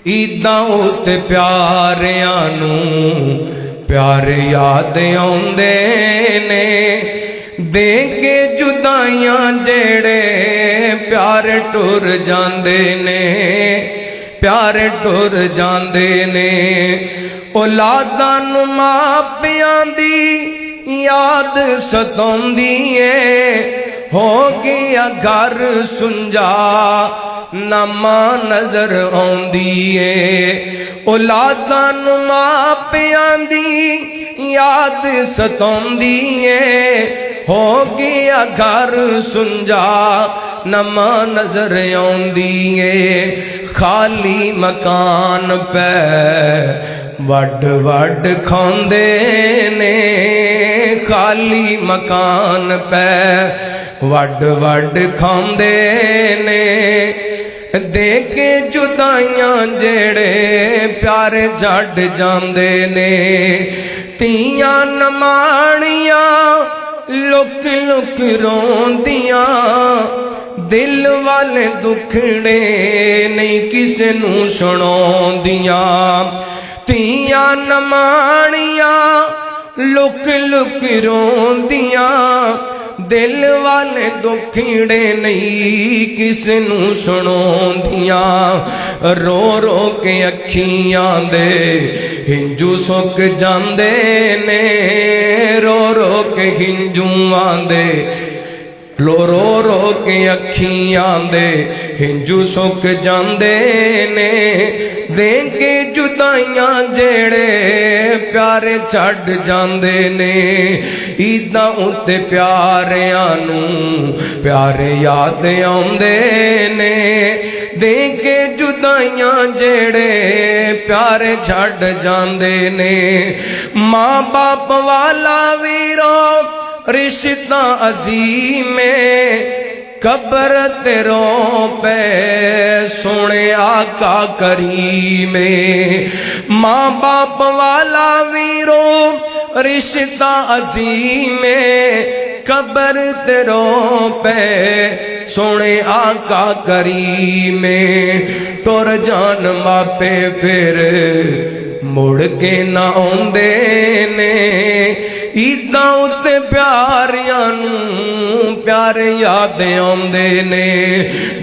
ईदां उत्ते प्यारियां नूं प्यार याद आउंदे ने। दे के जुदाइयां जेड़े प्यार टुर जांदे ने, प्यार टुर जांदे ने। औलादां नूं मापियां दी याद सताउंदी ऐ, हो गया घर सुंजा ना मां नजर आउंदी ऐ। औलादां नूं मापियां दी याद सताउंदी ऐ, हो गया घर सुंजा ना मां नजर आउंदी ऐ। खाली मकान पे वड वड खांदे ने, खाली मकान पे वड वड खांदे ने। दे के जुदाइयां जेड़े प्यारे छड्ड जांदे ने। तियां नमाणियां लुक लुक रोंदियां, दिल वाले दुखड़े नहीं किसे नूं सुणाउंदियां। तियां नमाणियां लुक लुक रोंदियां, दिल वाले दुखड़े नहीं किसे नूं सुणाउंदियां। रो रो के अखियां दे हिंजू सुक जांदे ने, रो रो के हिंजूआं दे रो रो के अखियां दे हिंजू सुक जांदे ने। दे के जुदाइयां जेड़े प्यारे छड्ड जांदे ने। ईदां उत्ते प्यारियां नूं प्यारे याद आउंदे ने। दे के जुदाइयां जेड़े प्यारे छड्ड जांदे ने। मां बाप वाला वीरो रिश्ता अजीम कबर तेरो पे सोने आका करीम। मां बाप वाला वीरो रिश्ता अजीम कबर तेरो पे सोने आका करीम। तुर जान मापे फिर मुड़ के ना आउंदे ने। ईदां उत्ते प्यारियां नूं प्यार याद आउंदे ने।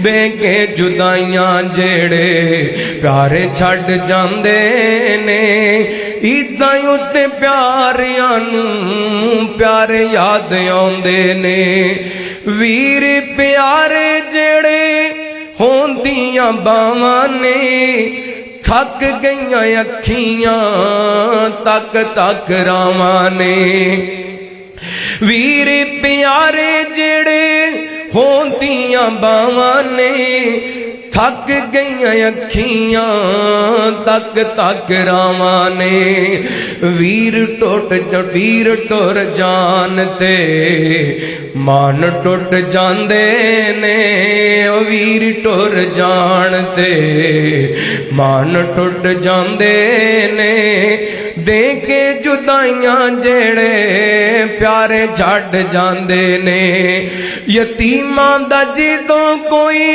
दे के जुदाइयां जेड़े प्यारे छड्ड जांदे ने। ईदां उत्ते प्यारियां नूं प्यार याद आउंदे ने। वीर प्यारे जेड़े होंदियां बावां ने, थक गईयां अखियां तक तक रावां ने। वीर प्यारे जेड़े होंदियां बावां ने, थक गईयां अखियां तक तक रावां ने। वीर टुर जान ते मान टुट जांदे ने। वीर टुर जान ते मान टुट जांदे ने। दे के जुदाइयां जेड़े प्यारे छड्ड जांदे ने। यतीमां दा जदों कोई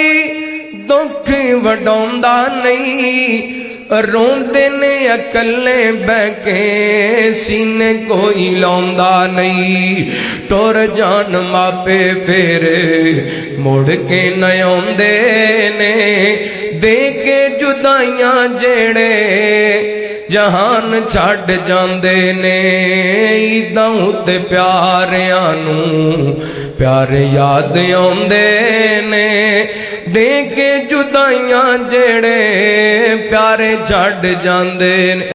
दुख वडाउंदा नहीं, रोंदे ने अकले बैके सीने कोई लाउंदा नहीं। टुर जान मापे फिर मुड़ के न आउंदे ने। दे के जुदाइयां जेड़े जहान छड्ड जांदे ने। ईदां उत्ते प्यारियां नूं प्यार याद आउंदे ने। दे के जुदाइयां जेड़े प्यारे छड्ड जांदे ने।